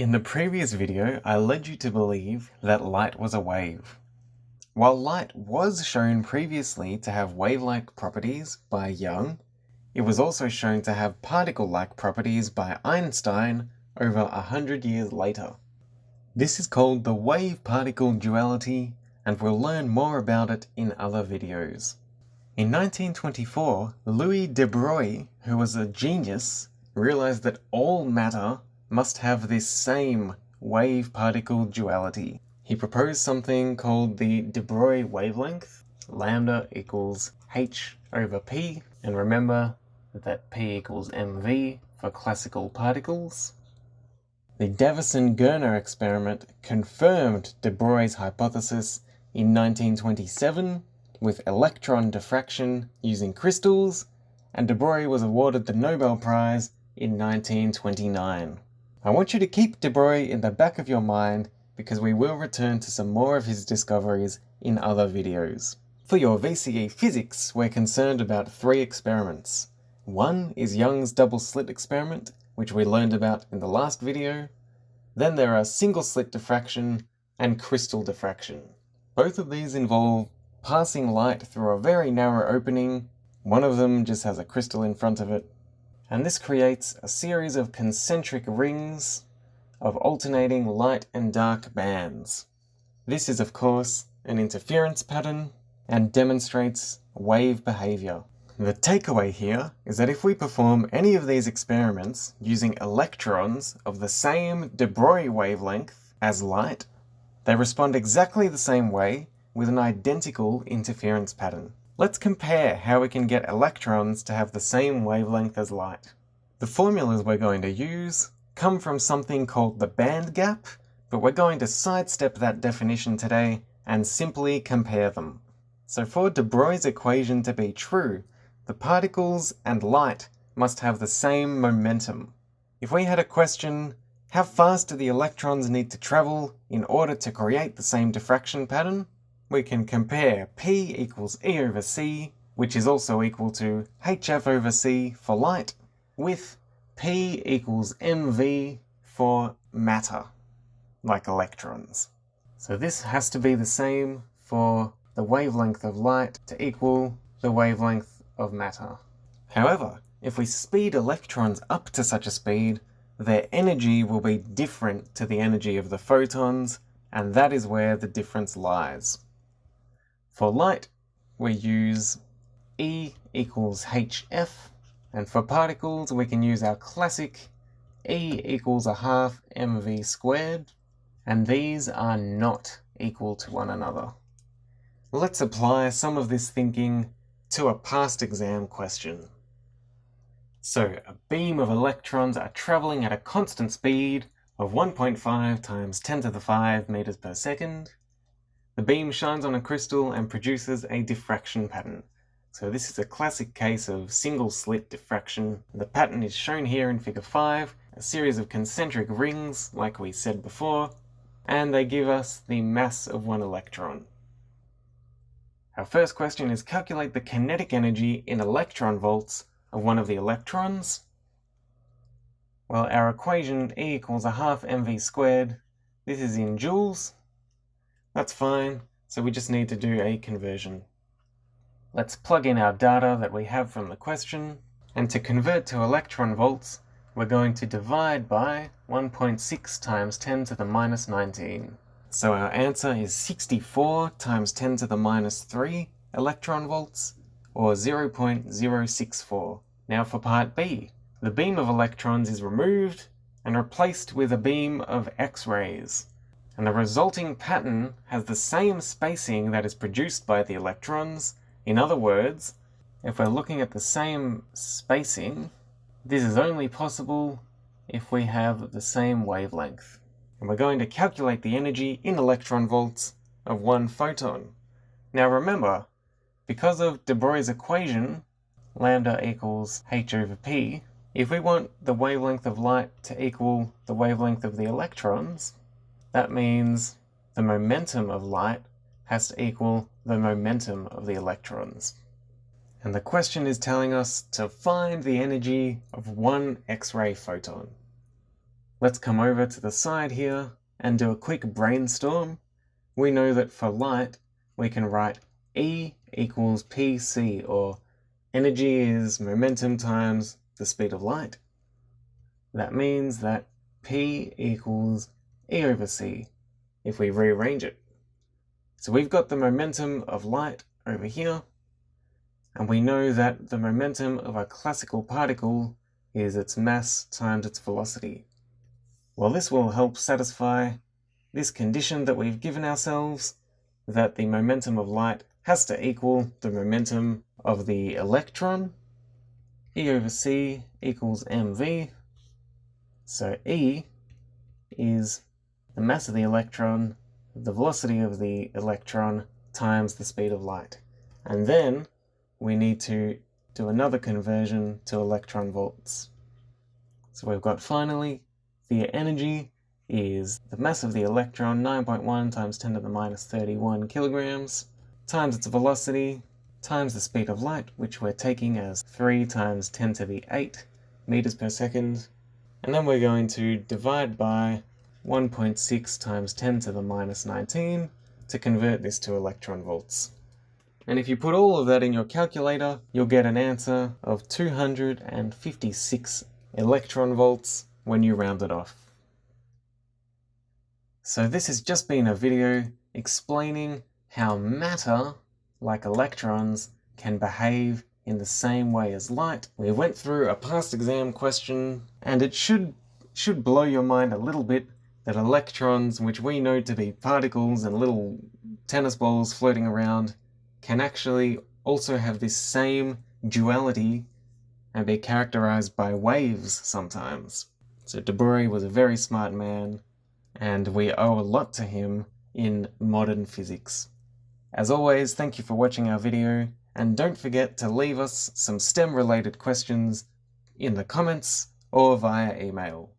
In the previous video, I led you to believe that light was a wave. While light was shown previously to have wave-like properties by Young, it was also shown to have particle-like properties by Einstein over 100 years later. This is called the wave-particle duality, and we'll learn more about it in other videos. In 1924, Louis de Broglie, who was a genius, realized that all matter must have this same wave-particle duality. He proposed something called the de Broglie wavelength, lambda equals h over p, and remember that p equals mv for classical particles. The Davison-Gerner experiment confirmed de Broglie's hypothesis in 1927 with electron diffraction using crystals, and de Broglie was awarded the Nobel Prize in 1929. I want you to keep de Broglie in the back of your mind because we will return to some more of his discoveries in other videos. For your VCE Physics, we're concerned about 3 experiments. One is Young's double-slit experiment, which we learned about in the last video. Then there are single-slit diffraction and crystal diffraction. Both of these involve passing light through a very narrow opening. One of them just has a crystal in front of it. And this creates a series of concentric rings of alternating light and dark bands. This is, of course, an interference pattern and demonstrates wave behavior. The takeaway here is that if we perform any of these experiments using electrons of the same de Broglie wavelength as light, they respond exactly the same way with an identical interference pattern. Let's compare how we can get electrons to have the same wavelength as light. The formulas we're going to use come from something called the band gap, but we're going to sidestep that definition today and simply compare them. So for de Broglie's equation to be true, the particles and light must have the same momentum. If we had a question, how fast do the electrons need to travel in order to create the same diffraction pattern? We can compare P equals E over C, which is also equal to HF over C for light, with P equals mv for matter, like electrons. So this has to be the same for the wavelength of light to equal the wavelength of matter. However, if we speed electrons up to such a speed, their energy will be different to the energy of the photons, and that is where the difference lies. For light, we use E equals HF, and for particles, we can use our classic E equals a half mv squared, and these are not equal to one another. Let's apply some of this thinking to a past exam question. So, a beam of electrons are traveling at a constant speed of 1.5 times 10 to the 5 meters per second. The beam shines on a crystal and produces a diffraction pattern. So this is a classic case of single-slit diffraction. The pattern is shown here in figure 5, a series of concentric rings, like we said before, and they give us the mass of one electron. Our first question is calculate the kinetic energy in electron volts of one of the electrons. Well, our equation E equals a half mv squared, this is in joules. That's fine, so we just need to do a conversion. Let's plug in our data that we have from the question, and to convert to electron volts, we're going to divide by 1.6 times 10 to the minus 19. So our answer is 64 times 10 to the minus 3 electron volts, or 0.064. Now for part B, the beam of electrons is removed and replaced with a beam of X-rays. And the resulting pattern has the same spacing that is produced by the electrons. In other words, if we're looking at the same spacing, this is only possible if we have the same wavelength. And we're going to calculate the energy in electron volts of one photon. Now remember, because of de Broglie's equation, lambda equals h over p, if we want the wavelength of light to equal the wavelength of the electrons, that means the momentum of light has to equal the momentum of the electrons. And the question is telling us to find the energy of one X-ray photon. Let's come over to the side here and do a quick brainstorm. We know that for light, we can write E equals pc, or energy is momentum times the speed of light. That means that P equals E over c if we rearrange it. So we've got the momentum of light over here, and we know that the momentum of a classical particle is its mass times its velocity. Well, this will help satisfy this condition that we've given ourselves, that the momentum of light has to equal the momentum of the electron. E over c equals mv. So E is the mass of the electron, the velocity of the electron, times the speed of light. And then we need to do another conversion to electron volts. So we've got finally the energy is the mass of the electron, 9.1 times 10 to the minus 31 kilograms, times its velocity, times the speed of light, which we're taking as 3 times 10 to the 8 meters per second. And then we're going to divide by 1.6 times 10 to the minus 19 to convert this to electron volts. And if you put all of that in your calculator, you'll get an answer of 256 electron volts when you round it off. So this has just been a video explaining how matter, like electrons, can behave in the same way as light. We went through a past exam question, and it should blow your mind a little bit that electrons, which we know to be particles and little tennis balls floating around, can actually also have this same duality and be characterized by waves sometimes. So de Broglie was a very smart man, and we owe a lot to him in modern physics. As always, thank you for watching our video, and don't forget to leave us some STEM-related questions in the comments or via email.